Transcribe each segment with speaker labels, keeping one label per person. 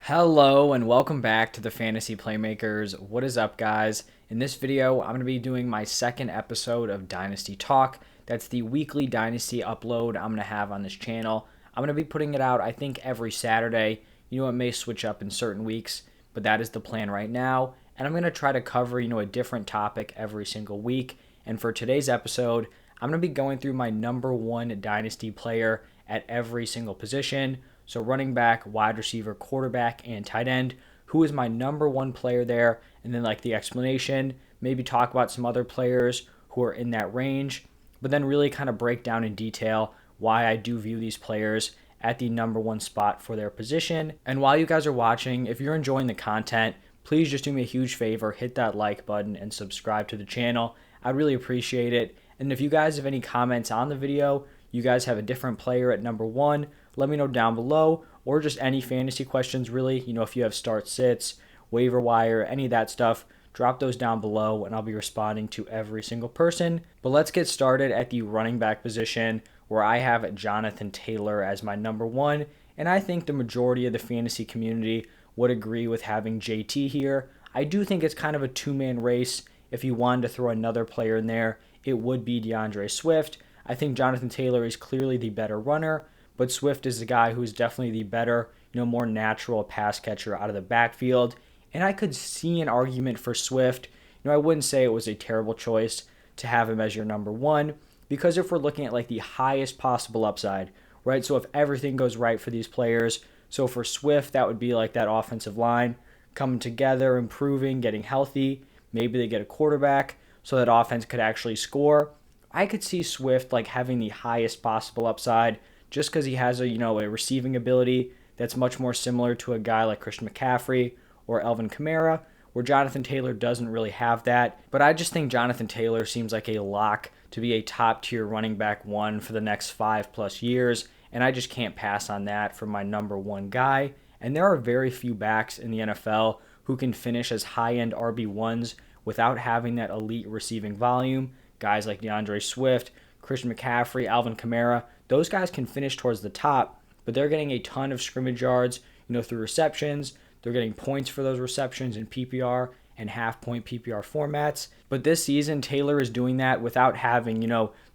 Speaker 1: Hello and welcome back to the Fantasy Playmakers. What is up, guys? In this video, I'm going to be doing my second episode of Dynasty Talk. That's the weekly Dynasty upload I'm going to have on this channel. I'm going to be putting it out, I think, every Saturday. It may switch up in certain weeks, but that is the plan right now. And I'm going to try to cover, a different topic every single week. And for today's episode, I'm going to be going through my number one Dynasty player at every single position. So running back, wide receiver, quarterback, and tight end. Who is my number one player there? And then the explanation, maybe talk about some other players who are in that range, but then really kind of break down in detail why I do view these players at the number one spot for their position. And while you guys are watching, if you're enjoying the content, please just do me a huge favor, hit that like button and subscribe to the channel. I'd really appreciate it. And if you guys have any comments on the video, you guys have a different player at number one, let me know down below, or just any fantasy questions really. If you have start sits, waiver wire, any of that stuff, drop those down below and I'll be responding to every single person. But let's get started at the running back position, where I have Jonathan Taylor as my number one, and I think the majority of the fantasy community would agree with having JT here. I do think it's kind of a two-man race. If you wanted to throw another player in there, it would be Deandre Swift. I think Jonathan Taylor is clearly the better runner, but Swift is the guy who's definitely the better, more natural pass catcher out of the backfield. And I could see an argument for Swift. I wouldn't say it was a terrible choice to have him as your number one, because if we're looking at the highest possible upside, right? So if everything goes right for these players, so for Swift, that would be that offensive line coming together, improving, getting healthy. Maybe they get a quarterback so that offense could actually score. I could see Swift having the highest possible upside, just because he has a receiving ability that's much more similar to a guy like Christian McCaffrey or Alvin Kamara, where Jonathan Taylor doesn't really have that. But I just think Jonathan Taylor seems like a lock to be a top tier running back one for the next 5+ years, and I just can't pass on that for my number one guy. And there are very few backs in the NFL who can finish as high-end RB1s without having that elite receiving volume. Guys like Deandre Swift, Christian McCaffrey, Alvin Kamara, those guys can finish towards the top, but they're getting a ton of scrimmage yards, through receptions. They're getting points for those receptions in PPR and half-point PPR formats. But this season, Taylor is doing that without having,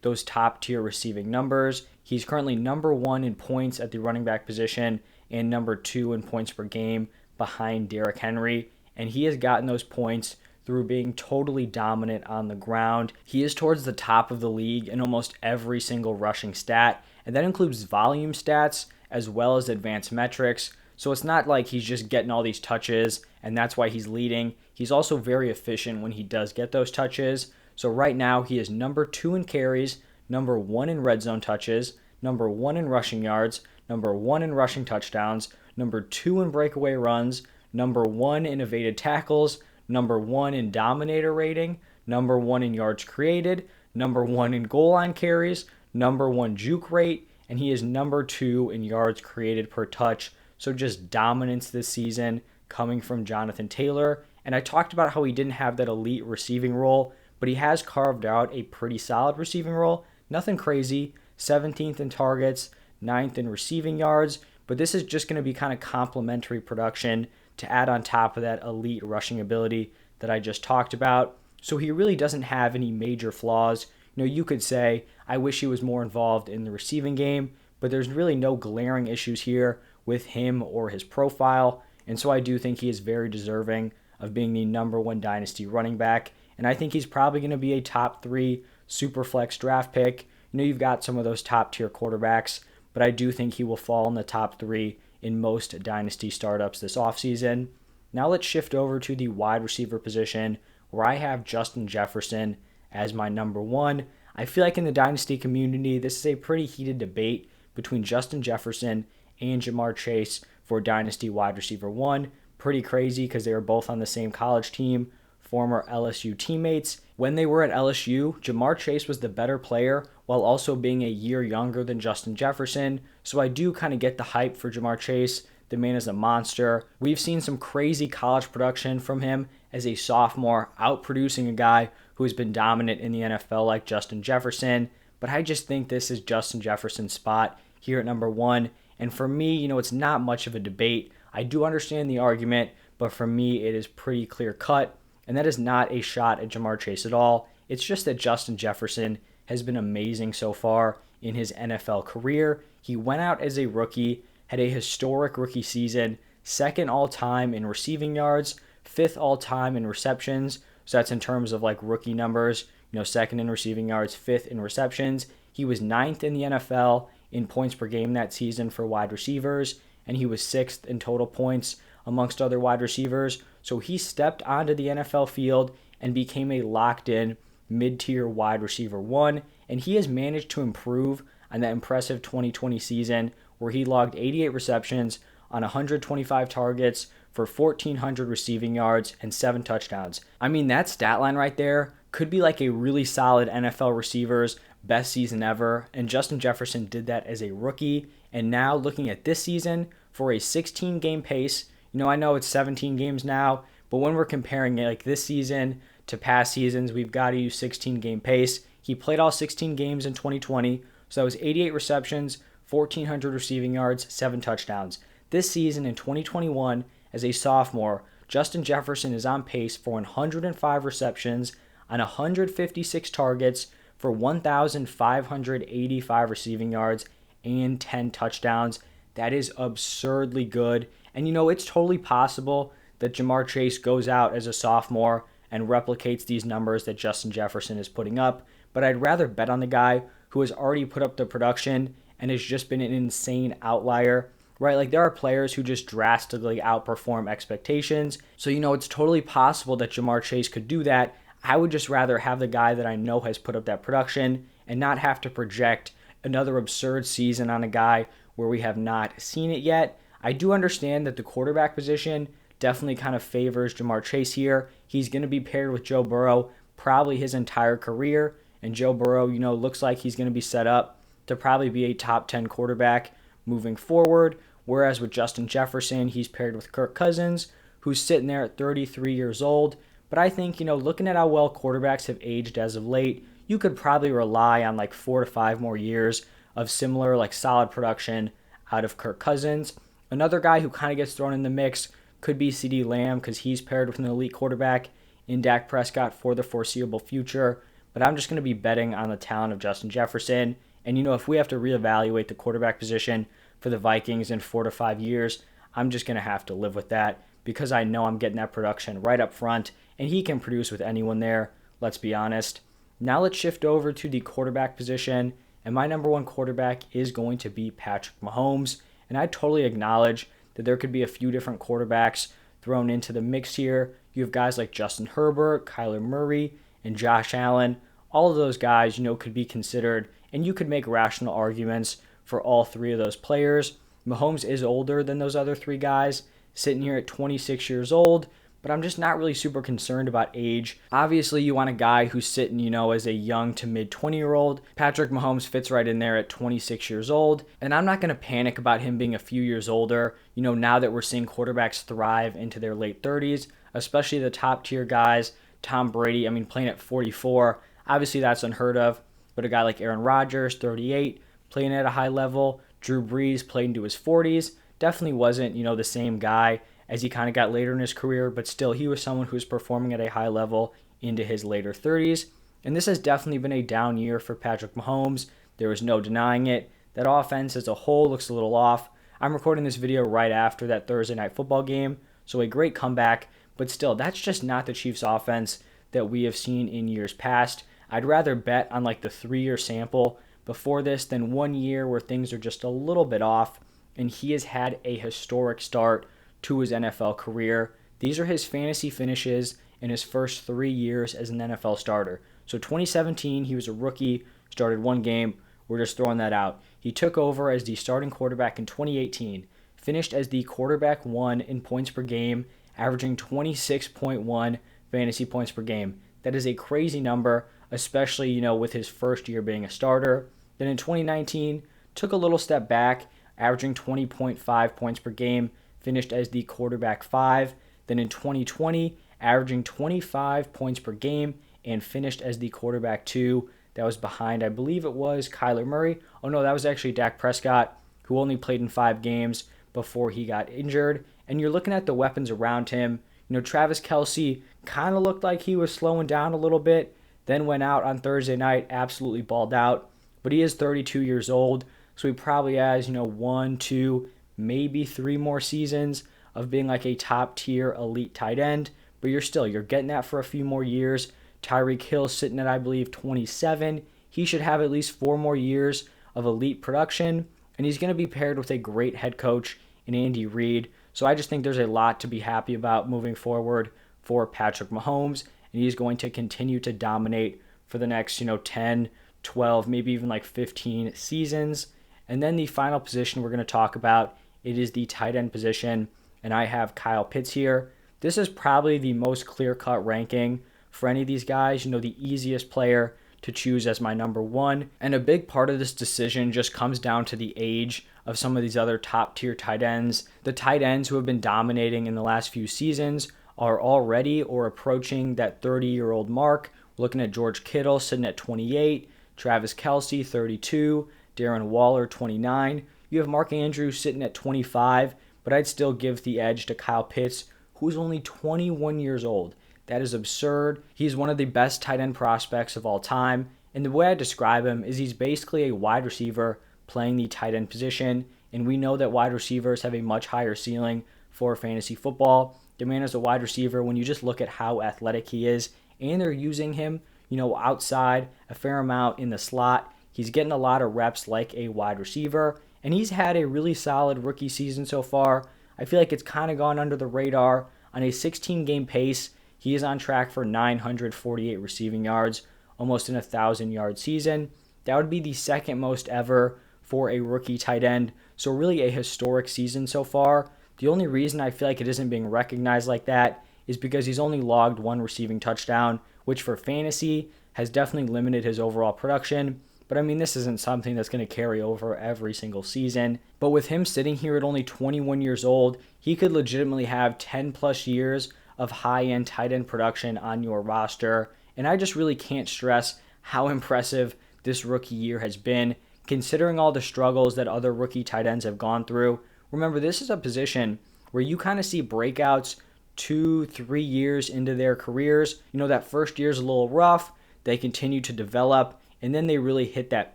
Speaker 1: those top-tier receiving numbers. He's currently number one in points at the running back position and number two in points per game behind Derrick Henry, and he has gotten those points through being totally dominant on the ground. He is towards the top of the league in almost every single rushing stat, and that includes volume stats as well as advanced metrics. So it's not like he's just getting all these touches and that's why he's leading. He's also very efficient when he does get those touches. So right now he is number two in carries, number one in red zone touches, number one in rushing yards, number one in rushing touchdowns, number two in breakaway runs, number one in evaded tackles, number one in dominator rating, number one in yards created, number one in goal line carries, number one juke rate, and he is number two in yards created per touch. So just dominance this season coming from Jonathan Taylor. And I talked about how he didn't have that elite receiving role, but he has carved out a pretty solid receiving role. Nothing crazy. 17th in targets, 9th in receiving yards, but this is just going to be kind of complementary production to add on top of that elite rushing ability that I just talked about. So he really doesn't have any major flaws. You could say, I wish he was more involved in the receiving game, but there's really no glaring issues here with him or his profile. And so I do think he is very deserving of being the number one dynasty running back. And I think he's probably going to be a top three super flex draft pick. You've got some of those top tier quarterbacks, but I do think he will fall in the top three in most dynasty startups this offseason. Now let's shift over to the wide receiver position, where I have Justin Jefferson as my number one. I feel like in the dynasty community, this is a pretty heated debate between Justin Jefferson and Jamar Chase for dynasty wide receiver one. Pretty crazy because they were both on the same college team, former LSU teammates. When they were at LSU, Jamar Chase was the better player while also being a year younger than Justin Jefferson. So I do kind of get the hype for Jamar Chase. The man is a monster. We've seen some crazy college production from him as a sophomore, outproducing a guy who has been dominant in the NFL like Justin Jefferson. But I just think this is Justin Jefferson's spot here at number one. And for me, it's not much of a debate. I do understand the argument, but for me, it is pretty clear cut. And that is not a shot at Jamar Chase at all. It's just that Justin Jefferson has been amazing so far in his NFL career. He went out as a rookie, had a historic rookie season, second all time in receiving yards, fifth all time in receptions. So that's in terms of like rookie numbers, second in receiving yards, fifth in receptions. He was ninth in the NFL in points per game that season for wide receivers, and he was sixth in total points amongst other wide receivers. So he stepped onto the NFL field and became a locked-in mid-tier wide receiver one, and he has managed to improve on that impressive 2020 season where he logged 88 receptions on 125 targets for 1,400 receiving yards and 7 touchdowns. I mean, that stat line right there could be like a really solid NFL receiver's best season ever, and Justin Jefferson did that as a rookie. And now looking at this season for a 16-game pace, I know it's 17 games now, but when we're comparing it like this season to past seasons, we've got to use 16-game pace. He played all 16 games in 2020, so that was 88 receptions, 1,400 receiving yards, 7 touchdowns. This season in 2021, as a sophomore, Justin Jefferson is on pace for 105 receptions on 156 targets for 1,585 receiving yards and 10 touchdowns. That is absurdly good. And it's totally possible that Jamar Chase goes out as a sophomore and replicates these numbers that Justin Jefferson is putting up. But I'd rather bet on the guy who has already put up the production and has just been an insane outlier, right? Like there are players who just drastically outperform expectations. So, it's totally possible that Jamar Chase could do that. I would just rather have the guy that I know has put up that production and not have to project another absurd season on a guy where we have not seen it yet. I do understand that the quarterback position definitely kind of favors Jamar Chase here. He's going to be paired with Joe Burrow probably his entire career, and Joe Burrow, looks like he's going to be set up to probably be a top 10 quarterback moving forward, whereas with Justin Jefferson, he's paired with Kirk Cousins, who's sitting there at 33 years old. But I think, looking at how well quarterbacks have aged as of late, you could probably rely on like 4 to 5 more years of similar, like solid production out of Kirk Cousins. Another guy who kind of gets thrown in the mix could be CeeDee Lamb because he's paired with an elite quarterback in Dak Prescott for the foreseeable future. But I'm just going to be betting on the talent of Justin Jefferson. And, if we have to reevaluate the quarterback position for the Vikings in 4 to 5 years, I'm just going to have to live with that because I know I'm getting that production right up front, and he can produce with anyone there, let's be honest. Now let's shift over to the quarterback position, and my number one quarterback is going to be Patrick Mahomes. And I totally acknowledge that there could be a few different quarterbacks thrown into the mix here. You have guys like Justin Herbert, Kyler Murray, and Josh Allen. All of those guys, could be considered, and you could make rational arguments for all three of those players. Mahomes is older than those other three guys, sitting here at 26 years old, but I'm just not really super concerned about age. Obviously, you want a guy who's sitting, as a young to mid 20-year-old. Patrick Mahomes fits right in there at 26 years old, and I'm not going to panic about him being a few years older, now that we're seeing quarterbacks thrive into their late 30s, especially the top tier guys. Tom Brady, playing at 44, obviously that's unheard of, but a guy like Aaron Rodgers, 38, playing at a high level. Drew Brees played into his 40s, definitely wasn't, the same guy as he kind of got later in his career, but still he was someone who was performing at a high level into his later 30s. And this has definitely been a down year for Patrick Mahomes. There is no denying it. That offense as a whole looks a little off. I'm recording this video right after that Thursday night football game, so a great comeback, but still, that's just not the Chiefs offense that we have seen in years past. I'd rather bet on like the 3-year sample before this than 1 year where things are just a little bit off, and he has had a historic start to his NFL career. These are his fantasy finishes in his first 3 years as an NFL starter. So 2017, he was a rookie, started 1 game. We're just throwing that out. He took over as the starting quarterback in 2018, finished as the quarterback 1 in points per game, averaging 26.1 fantasy points per game. That is a crazy number, especially, with his first year being a starter. Then in 2019, took a little step back, averaging 20.5 points per game, finished as the quarterback 5. Then in 2020, averaging 25 points per game and finished as the quarterback 2. That was behind, I believe it was Kyler Murray. Oh no, that was actually Dak Prescott, who only played in 5 games before he got injured. and you're looking at the weapons around him. Travis Kelsey kind of looked like he was slowing down a little bit, then went out on Thursday night, absolutely balled out. But he is 32 years old, so he probably has, 1, 2, maybe 3 more seasons of being like a top tier elite tight end. But you're getting that for a few more years. Tyreek Hill sitting at, I believe, 27. He should have at least 4 more years of elite production, and he's going to be paired with a great head coach in Andy Reid. So I just think there's a lot to be happy about moving forward for Patrick Mahomes, and he's going to continue to dominate for the next, 10, 12, maybe even like 15 seasons. And then the final position we're going to talk about, it is the tight end position, and I have Kyle Pitts here. This is probably the most clear-cut ranking for any of these guys, the easiest player to choose as my number one. And a big part of this decision just comes down to the age of some of these other top tier tight ends. The tight ends who have been dominating in the last few seasons are already or approaching that 30-year-old mark. Looking at George Kittle sitting at 28, Travis Kelsey 32, Darren Waller 29. You have Mark Andrews sitting at 25, but I'd still give the edge to Kyle Pitts, who's only 21 years old. That is absurd. He's one of the best tight end prospects of all time. And the way I describe him is he's basically a wide receiver playing the tight end position. And we know that wide receivers have a much higher ceiling for fantasy football. The man is a wide receiver when you just look at how athletic he is. And they're using him, outside a fair amount in the slot. He's getting a lot of reps like a wide receiver. And he's had a really solid rookie season so far. I feel like it's kind of gone under the radar. On a 16-game pace, he is on track for 948 receiving yards, almost an 1,000-yard season. That would be the second most ever for a rookie tight end. So really a historic season so far. The only reason I feel like it isn't being recognized like that is because he's only logged 1 receiving touchdown, which for fantasy has definitely limited his overall production. But this isn't something that's going to carry over every single season. But with him sitting here at only 21 years old, he could legitimately have 10 plus years of high-end tight end production on your roster. And I just really can't stress how impressive this rookie year has been, considering all the struggles that other rookie tight ends have gone through. Remember, this is a position where you kind of see breakouts 2-3 years into their careers. That first year is a little rough. They continue to develop, and then they really hit that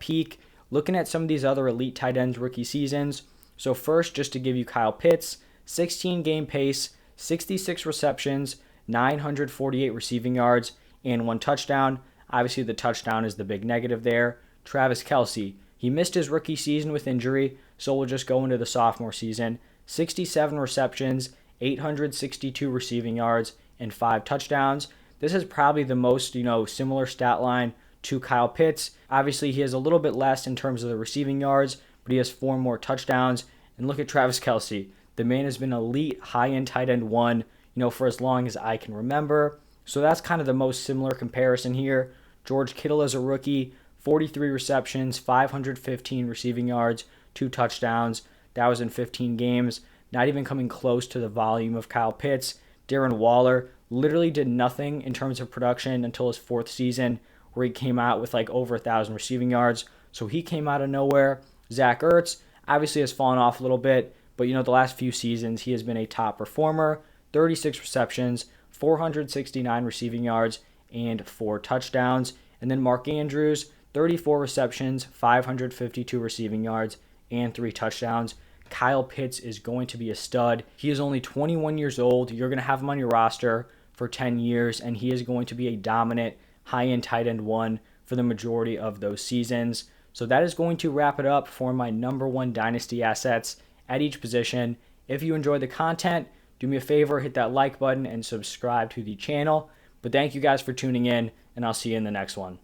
Speaker 1: peak. Looking at some of these other elite tight ends rookie seasons. So first, just to give you Kyle Pitts, 16-game pace, 66 receptions, 948 receiving yards, and 1 touchdown. Obviously, the touchdown is the big negative there. Travis Kelsey, he missed his rookie season with injury, so we'll just go into the sophomore season. 67 receptions, 862 receiving yards, and 5 touchdowns. This is probably the most, similar stat line to Kyle Pitts. Obviously, he has a little bit less in terms of the receiving yards, but he has 4 more touchdowns. And look at Travis Kelsey. The man has been elite high-end tight end 1, for as long as I can remember. So that's kind of the most similar comparison here. George Kittle as a rookie, 43 receptions, 515 receiving yards, 2 touchdowns. That was in 15 games. Not even coming close to the volume of Kyle Pitts. Darren Waller literally did nothing in terms of production until his 4th season, where he came out with like over 1,000 receiving yards. So he came out of nowhere. Zach Ertz obviously has fallen off a little bit, but the last few seasons he has been a top performer. 36 receptions, 469 receiving yards, and 4 touchdowns. And then Mark Andrews, 34 receptions, 552 receiving yards, and 3 touchdowns. Kyle Pitts is going to be a stud. He is only 21 years old. You're going to have him on your roster for 10 years, and he is going to be a dominant high-end tight end 1 for the majority of those seasons. So that is going to wrap it up for my number 1 dynasty assets at each position. If you enjoyed the content, do me a favor, hit that like button and subscribe to the channel. But thank you guys for tuning in, and I'll see you in the next one.